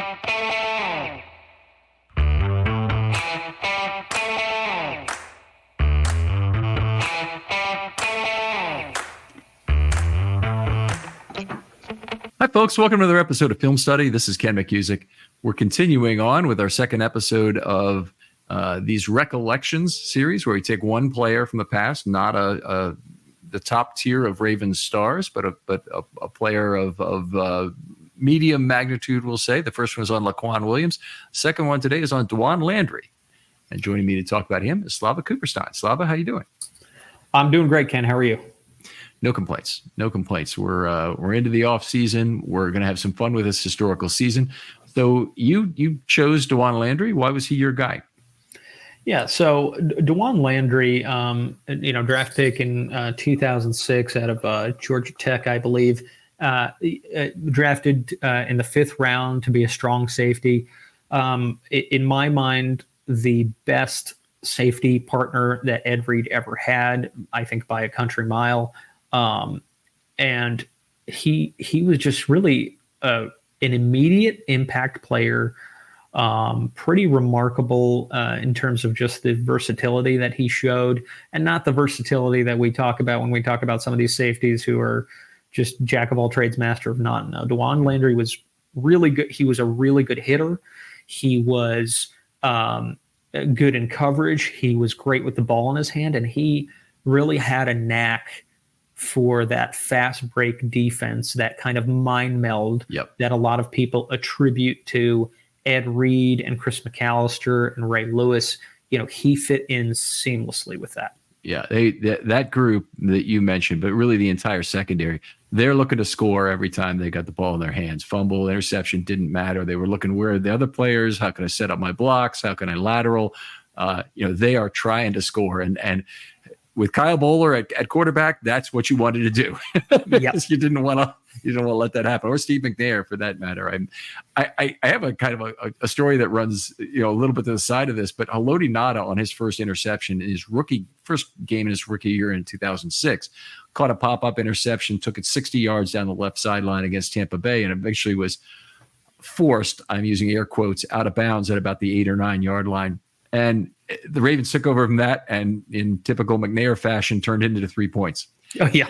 Hi, folks. Welcome to another episode of Film Study. This is Ken McKusick. We're continuing on with our second episode of these Recollections series, where we take one player from the past, not the top tier of Ravens stars, but a player of medium magnitude, we'll say. The first one was on Laquan Williams. The second one today is on Dawan Landry. And joining me to talk about him is Slava Cooperstein. Slava, how you doing? I'm doing great, Ken. How are you? No complaints. No complaints. We're into the off season. We're going to have some fun with this historical season. So you chose Dawan Landry. Why was he your guy? Yeah. So Dawan Landry, draft pick in 2006 out of Georgia Tech, I believe, drafted in the fifth round to be a strong safety. In my mind, the best safety partner that Ed Reed ever had, I think by a country mile. And he was just really an immediate impact player, pretty remarkable in terms of just the versatility that he showed, and not the versatility that we talk about when we talk about some of these safeties who are just jack of all trades, master of none. No, Dawan Landry was really good. He was a really good hitter. He was good in coverage. He was great with the ball in his hand, and he really had a knack for that fast break defense, that kind of mind meld that a lot of people attribute to Ed Reed and Chris McAllister and Ray Lewis. He fit in seamlessly with that. Yeah, that group that you mentioned, but really the entire secondary, they're looking to score every time they got the ball in their hands. Fumble, interception, didn't matter. They were looking, where are the other players? How can I set up my blocks? How can I lateral? They are trying to score. And with Kyle Bowler at quarterback, that's what you wanted to do. Yes, you didn't want to let that happen, or Steve McNair for that matter. I have a kind of a story that runs a little bit to the side of this, but Haloti Ngata on his first interception in his first game in his rookie year in 2006 caught a pop-up interception, took it 60 yards down the left sideline against Tampa Bay, and eventually was forced, I'm using air quotes, out of bounds at about the 8 or 9 yard line. And the Ravens took over from that, and in typical McNair fashion, turned into the 3 points. Oh yeah.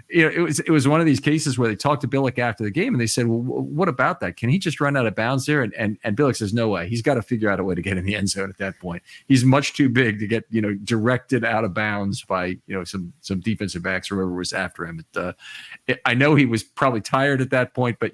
It was one of these cases where they talked to Billick after the game, and they said, "Well, what about that? Can he just run out of bounds there?" And Billick says, "No way. He's got to figure out a way to get in the end zone at that point. He's much too big to get directed out of bounds by some defensive backs or whoever was after him." I know he was probably tired at that point, but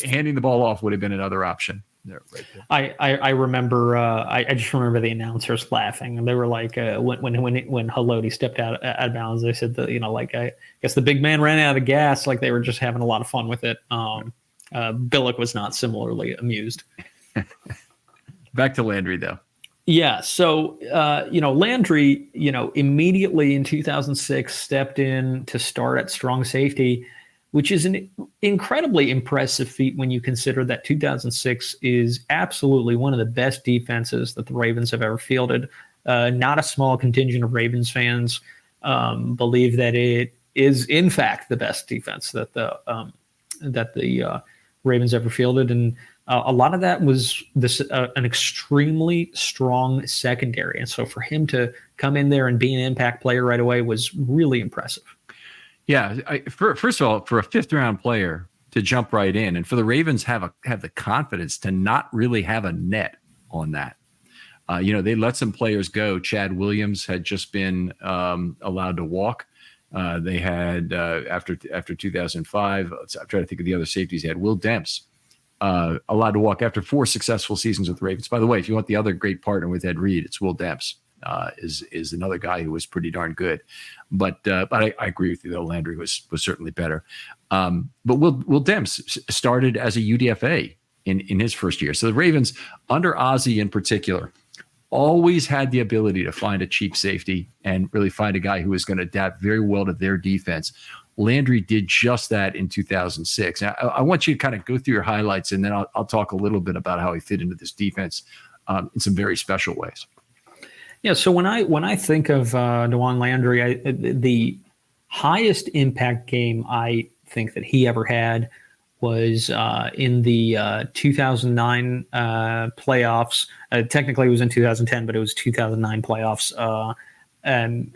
handing the ball off would have been another option. There, right there. I remember. I just remember the announcers laughing, and they were like, when Haloti stepped out of bounds, they said that I guess the big man ran out of gas. Like they were just having a lot of fun with it. Billick was not similarly amused. Back to Landry though. Yeah. So Landry, immediately in 2006 stepped in to start at strong safety, which is an incredibly impressive feat when you consider that 2006 is absolutely one of the best defenses that the Ravens have ever fielded. Not a small contingent of Ravens fans believe that it is, in fact, the best defense that the Ravens ever fielded. And a lot of that was an extremely strong secondary. And so for him to come in there and be an impact player right away was really impressive. Yeah, first of all, for a fifth-round player to jump right in, and for the Ravens have the confidence to not really have a net on that. They let some players go. Chad Williams had just been allowed to walk. They had after 2005. I'm trying to think of the other safeties. They had Will Demps allowed to walk after 4 successful seasons with the Ravens. By the way, if you want the other great partner with Ed Reed, it's Will Demps. Is another guy who was pretty darn good, but I agree with you though. Landry was certainly better. But Will Demps started as a UDFA in his first year. So the Ravens under Ozzie in particular always had the ability to find a cheap safety and really find a guy who was going to adapt very well to their defense. Landry did just that in 2006. Now, I want you to kind of go through your highlights, and then I'll talk a little bit about how he fit into this defense in some very special ways. Yeah, so when I think of Dawan Landry, the highest impact game I think that he ever had was in the 2009 playoffs. Technically, it was in 2010, but it was 2009 playoffs. And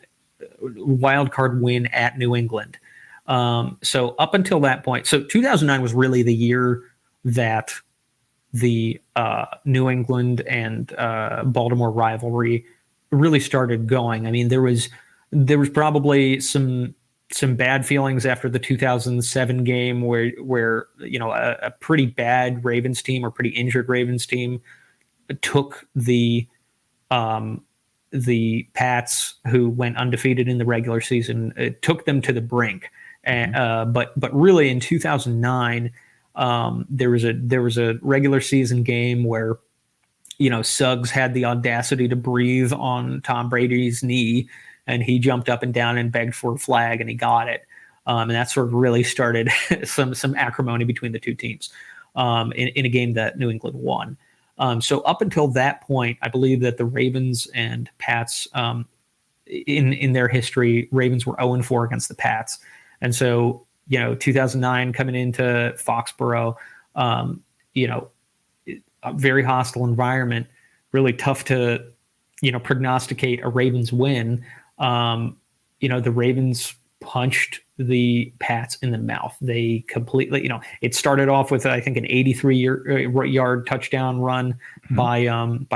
wild card win at New England. So up until that point, so 2009 was really the year that the New England and Baltimore rivalry really started going. I mean, there was probably some bad feelings after the 2007 game where a pretty bad Ravens team or pretty injured Ravens team took the Pats, who went undefeated in the regular season, took them to the brink. But really in 2009, there was a regular season game where Suggs had the audacity to breathe on Tom Brady's knee, and he jumped up and down and begged for a flag, and he got it. And that sort of really started some acrimony between the two teams in a game that New England won. So up until that point, I believe that the Ravens and Pats, in their history, Ravens were 0-4 against the Pats. And so, 2009 coming into Foxborough, a very hostile environment, really tough to, prognosticate a Ravens win. The Ravens punched the Pats in the mouth. They completely, it started off with, I think, an 83-yard touchdown run by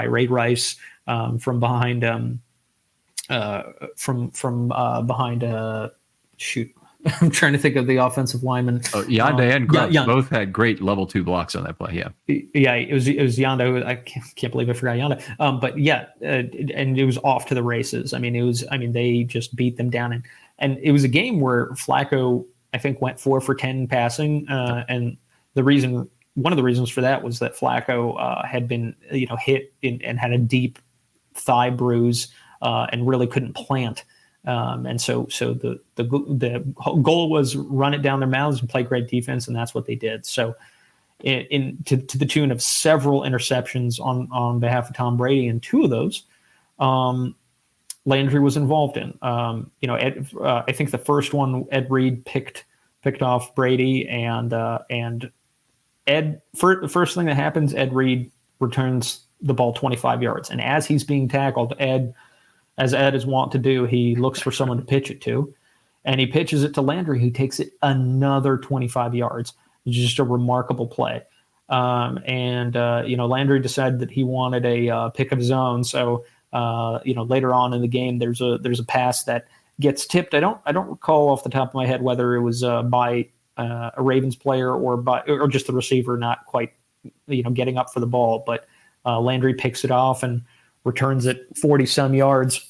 Ray Rice from behind shoot. I'm trying to think of the offensive lineman. Yanda and Grubbs both had great level 2 blocks on that play. Yeah, it was Yanda. I can't believe I forgot Yanda. But yeah, and it was off to the races. I mean, they just beat them down, and it was a game where Flacco, I think, went 4 for 10 passing, and one of the reasons for that was that Flacco had been hit and had a deep thigh bruise and really couldn't plant. And so the goal was run it down their mouths and play great defense, and that's what they did. So, to the tune of several interceptions on behalf of Tom Brady, and 2 of those, Landry was involved in. I think the first one, Ed Reed picked off Brady, and Ed. The first thing that happens, Ed Reed returns the ball 25 yards, and as he's being tackled, as Ed is wont to do, he looks for someone to pitch it to, and he pitches it to Landry, who takes it another 25 yards. It's just a remarkable play. Landry decided that he wanted a pick of his own. So, later on in the game, there's a pass that gets tipped. I don't recall off the top of my head whether it was by a Ravens player or just the receiver not quite, getting up for the ball. But Landry picks it off and returns it 40 some yards,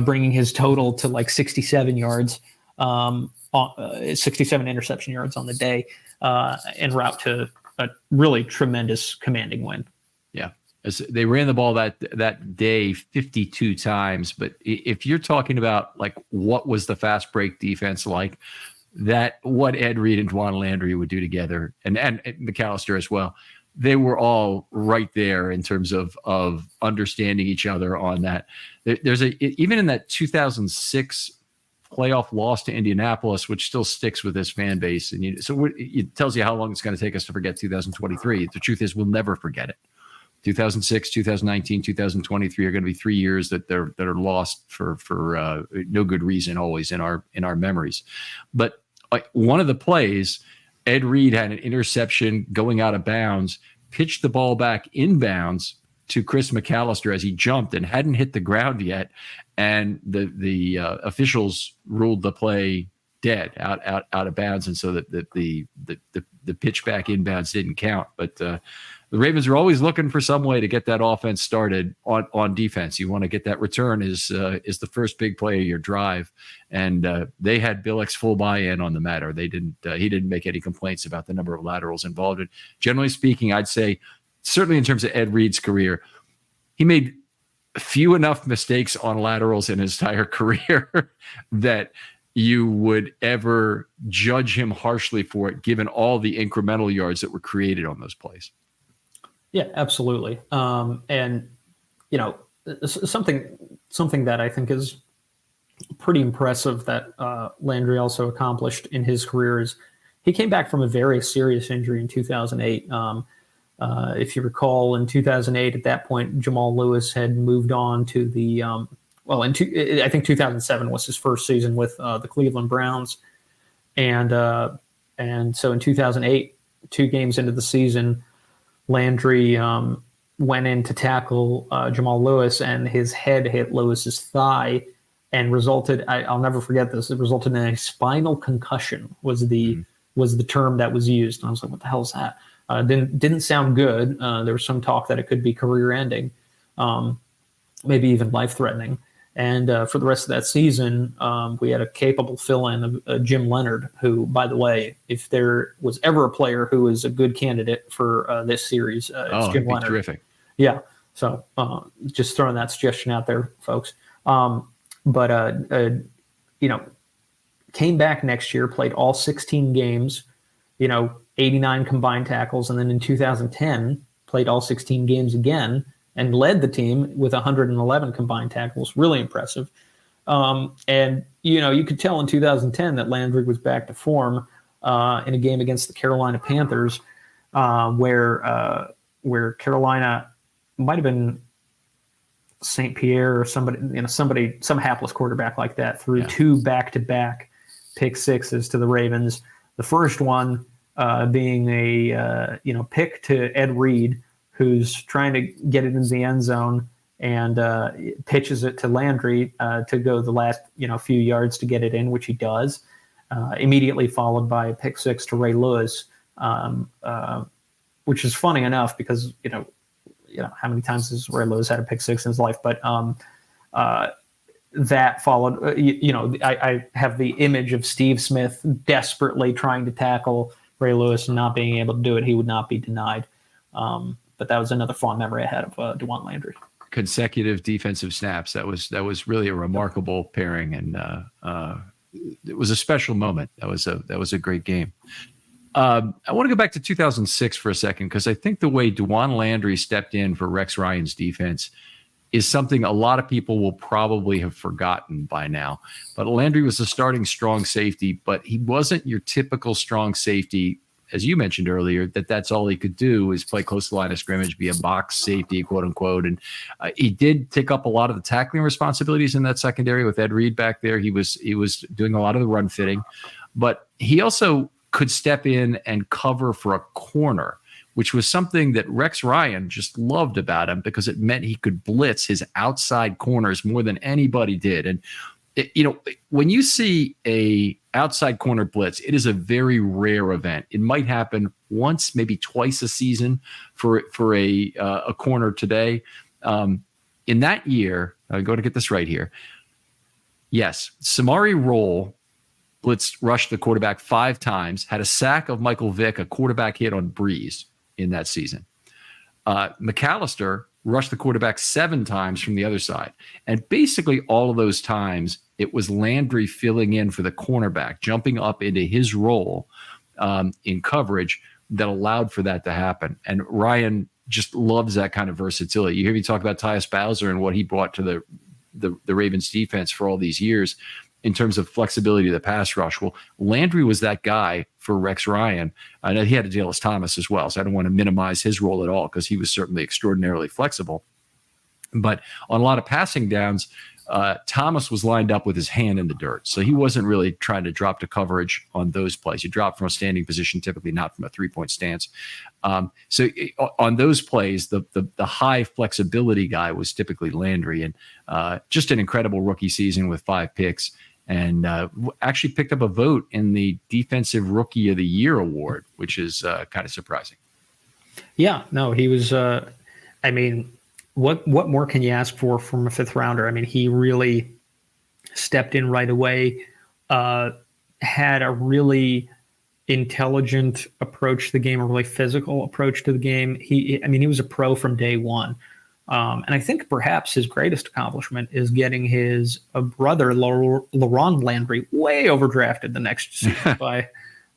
bringing his total to like 67 yards, 67 interception yards on the day, en route to a really tremendous commanding win. Yeah. As they ran the ball that day 52 times. But if you're talking about like what was the fast break defense like, that what Ed Reed and Dawan Landry would do together, and McAllister as well, they were all right there in terms of understanding each other on that. There's even in that 2006 playoff loss to Indianapolis, which still sticks with this fan base. And it tells you how long it's going to take us to forget 2023. The truth is we'll never forget it. 2006, 2019, 2023 are going to be 3 years that are lost for no good reason, always in our memories. But one of the plays, Ed Reed had an interception going out of bounds, pitched the ball back inbounds to Chris McAllister as he jumped and hadn't hit the ground yet. And the officials ruled the play dead, out of bounds. And so that the pitch back inbounds didn't count. But the Ravens are always looking for some way to get that offense started on defense. You want to get that return is the first big play of your drive, and they had Billick's full buy-in on the matter. He didn't make any complaints about the number of laterals involved. And generally speaking, I'd say certainly in terms of Ed Reed's career, he made few enough mistakes on laterals in his entire career that you would ever judge him harshly for it, given all the incremental yards that were created on those plays. Yeah, absolutely. And something that I think is pretty impressive that Landry also accomplished in his career is he came back from a very serious injury in 2008. If you recall, in 2008, at that point, Jamal Lewis had moved on to the I think 2007 was his first season with the Cleveland Browns, and so in 2008, 2 games into the season, Landry went in to tackle Jamal Lewis, and his head hit Lewis's thigh, and resulted. I'll never forget this. It resulted in a spinal concussion. Was the term that was used, and I was like, "What the hell is that?" Didn't sound good. There was some talk that it could be career-ending, maybe even life-threatening. And for the rest of that season, we had a capable fill-in of Jim Leonard, who, by the way, if there was ever a player who was a good candidate for this series, it's Jim Leonard. Terrific. Yeah. So just throwing that suggestion out there, folks. Came back next year, played all 16 games, 89 combined tackles, and then in 2010 played all 16 games again and led the team with 111 combined tackles. Really impressive. And you could tell in 2010 that Landry was back to form in a game against the Carolina Panthers, where Carolina might have been St. Pierre or somebody, some hapless quarterback like that, threw 2 back-to-back pick sixes to the Ravens. The first one being a pick to Ed Reed, who's trying to get it into the end zone and pitches it to Landry to go the last few yards to get it in, which he does. Immediately followed by a pick six to Ray Lewis, which is funny enough because how many times has Ray Lewis had a pick six in his life, but that followed. I have the image of Steve Smith desperately trying to tackle Ray Lewis and not being able to do it. He would not be denied. But that was another fond memory I had of Dawan Landry. Consecutive defensive snaps. That was really a remarkable pairing, and it was a special moment. That was a great game. I want to go back to 2006 for a second, because I think the way Dawan Landry stepped in for Rex Ryan's defense is something a lot of people will probably have forgotten by now. But Landry was a starting strong safety, but he wasn't your typical strong safety. As you mentioned earlier, that's all he could do is play close to the line of scrimmage, be a box safety, quote unquote. And he did take up a lot of the tackling responsibilities in that secondary with Ed Reed back there. He was doing a lot of the run fitting, but he also could step in and cover for a corner, which was something that Rex Ryan just loved about him, because it meant he could blitz his outside corners more than anybody did. And when you see a outside corner blitz, it is a very rare event. It might happen once, maybe twice a season for a corner today. In that year, I'm going to get this right here. Yes, Samari Rolle rushed the quarterback 5 times, had a sack of Michael Vick, a quarterback hit on Breeze in that season. McAllister rushed the quarterback 7 times from the other side. And basically all of those times, it was Landry filling in for the cornerback, jumping up into his role in coverage that allowed for that to happen. And Ryan just loves that kind of versatility. You hear me talk about Tyus Bowser and what he brought to the Ravens defense for all these years in terms of flexibility of the pass rush. Well, Landry was that guy for Rex Ryan. I know he had Dallas Thomas as well, so I don't want to minimize his role at all, because he was certainly extraordinarily flexible. But on a lot of passing downs, Thomas was lined up with his hand in the dirt, so he wasn't really trying to drop to coverage on those plays. You drop from a standing position, typically not from a 3-point stance. So on those plays, the high flexibility guy was typically Landry, and just an incredible rookie season with 5 picks. And actually picked up a vote in the Defensive Rookie of the Year award, which is kind of surprising. Yeah, no, he was. What more can you ask for from a 5th rounder? I mean, he really stepped in right away. Had a really intelligent approach to the game, a really physical approach to the game. He was a pro from day one. And I think perhaps his greatest accomplishment is getting his brother, LaRon Landry, way overdrafted the next season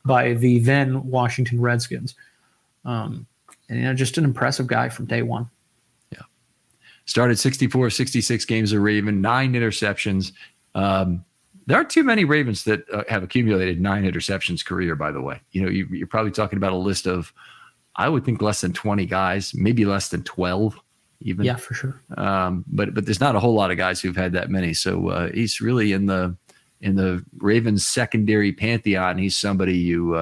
by the then Washington Redskins. Just an impressive guy from day one. Yeah. Started 64 of 66 games a Raven, 9 interceptions. There aren't too many Ravens that have accumulated 9 interceptions career, by the way. You're probably talking about a list of, I would think, less than 20 guys, maybe less than 12 even. Yeah, for sure. But there's not a whole lot of guys who've had that many. So he's really in the Ravens secondary pantheon. He's somebody you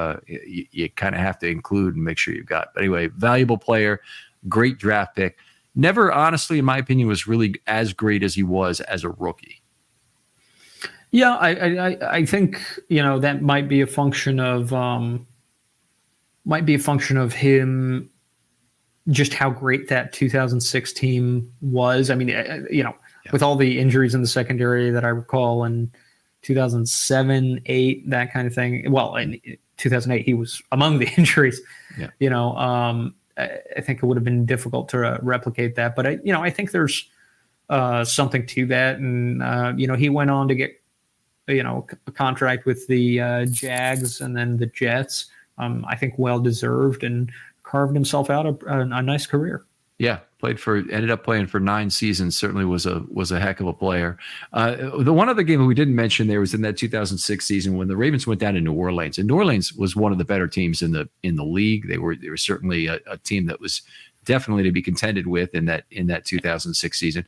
kind of have to include and make sure you've got. But anyway, valuable player, great draft pick. Never, honestly, in my opinion, was really as great as he was as a rookie. Yeah, I think that might be a function of him, just how great that 2006 team was. I mean, with all the injuries in the secondary that I recall in 2007, 8, that kind of thing. Well, in 2008 he was among the injuries. Yeah. I think it would have been difficult to replicate that, but I think there's something to that, and he went on to get a contract with the Jags and then the Jets. I think well deserved, and carved himself out a nice career. Yeah, ended up playing for 9 seasons. Certainly was a heck of a player. The one other game that we didn't mention there was in that 2006 season when the Ravens went down to New Orleans, and New Orleans was one of the better teams in the league. They were certainly a team that was definitely to be contended with in that 2006 season.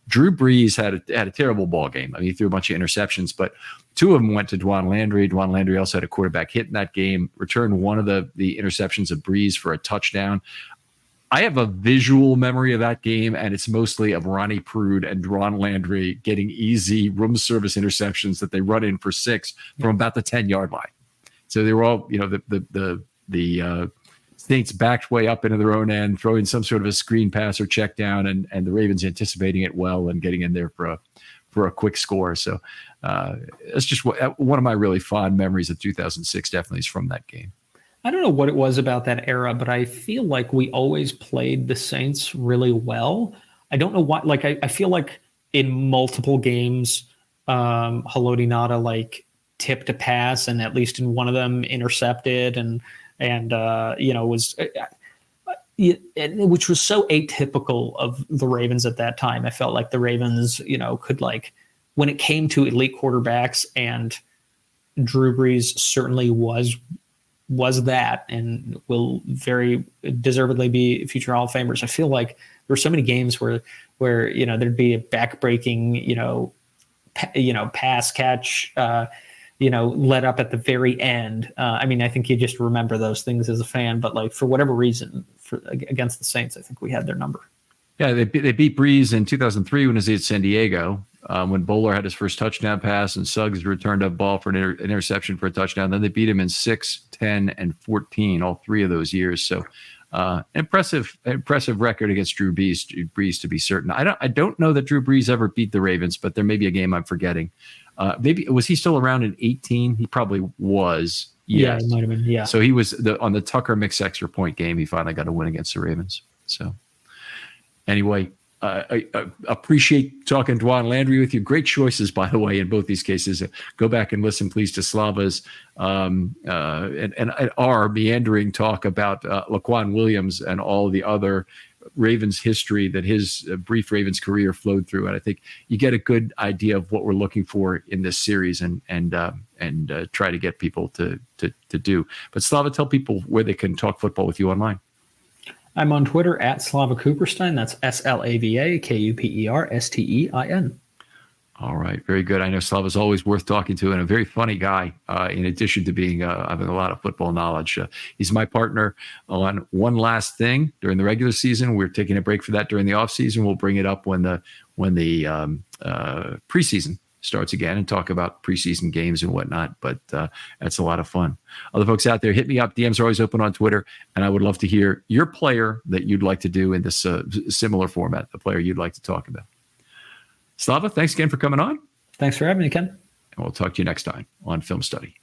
Drew Brees had a terrible ball game. I mean, he threw a bunch of interceptions, but 2 of them went to Dawan Landry. Dawan Landry also had a quarterback hit in that game, returned one of the interceptions of Brees for a touchdown. I have a visual memory of that game, and it's mostly of Ronnie Prude and Dawan Landry getting easy room service interceptions that they run in for 6 from about the 10-yard line. So they were all, the Saints backed way up into their own end, throwing some sort of a screen pass or check down, and the Ravens anticipating it well and getting in there for a quick score. So it's just one of my really fond memories of 2006. Definitely is from that game. I don't know what it was about that era, but I feel like we always played the Saints really well. I don't know why. Like I feel like in multiple games, Haloti Ngata tipped a pass, and at least in one of them intercepted, and was which was so atypical of the Ravens at that time. I felt like the Ravens, could when it came to elite quarterbacks, and Drew Brees certainly was that, and will very deservedly be future Hall of Famers. I feel like there were so many games where there'd be a backbreaking, pass catch, let up at the very end. I think you just remember those things as a fan, but for whatever reason, against the Saints, I think we had their number. Yeah, they beat Brees in 2003 when he was at San Diego, when Bowler had his first touchdown pass and Suggs returned a ball for an interception for a touchdown. Then they beat him in 6, 10, and 14, all 3 of those years. So impressive record against Drew Brees, to be certain. I don't know that Drew Brees ever beat the Ravens, but there may be a game I'm forgetting. Maybe was he still around in 18? He probably was. Yes. Yeah, it might have been. Yeah. So he was on the Tucker mixed extra point game. He finally got a win against the Ravens. So anyway, I appreciate talking Dawan Landry with you. Great choices, by the way, in both these cases. Go back and listen, please, to Slava's and our meandering talk about Laquan Williams and all the other Ravens history that his brief Ravens career flowed through. And I think you get a good idea of what we're looking for in this series, and try to get people to do. But Slava, tell people where they can talk football with you online. I'm on Twitter at Slava Cooperstein. That's SLAVAKUPERSTEIN. All right. Very good. I know Slava's always worth talking to, and a very funny guy, in addition to being having a lot of football knowledge. He's my partner on One Last Thing during the regular season. We're taking a break for that during the offseason. We'll bring it up when the preseason starts again and talk about preseason games and whatnot. But that's a lot of fun. Other folks out there, hit me up. DMs are always open on Twitter, and I would love to hear your player that you'd like to do in this similar format, the player you'd like to talk about. Slava, thanks again for coming on. Thanks for having me, Ken. And we'll talk to you next time on Film Study.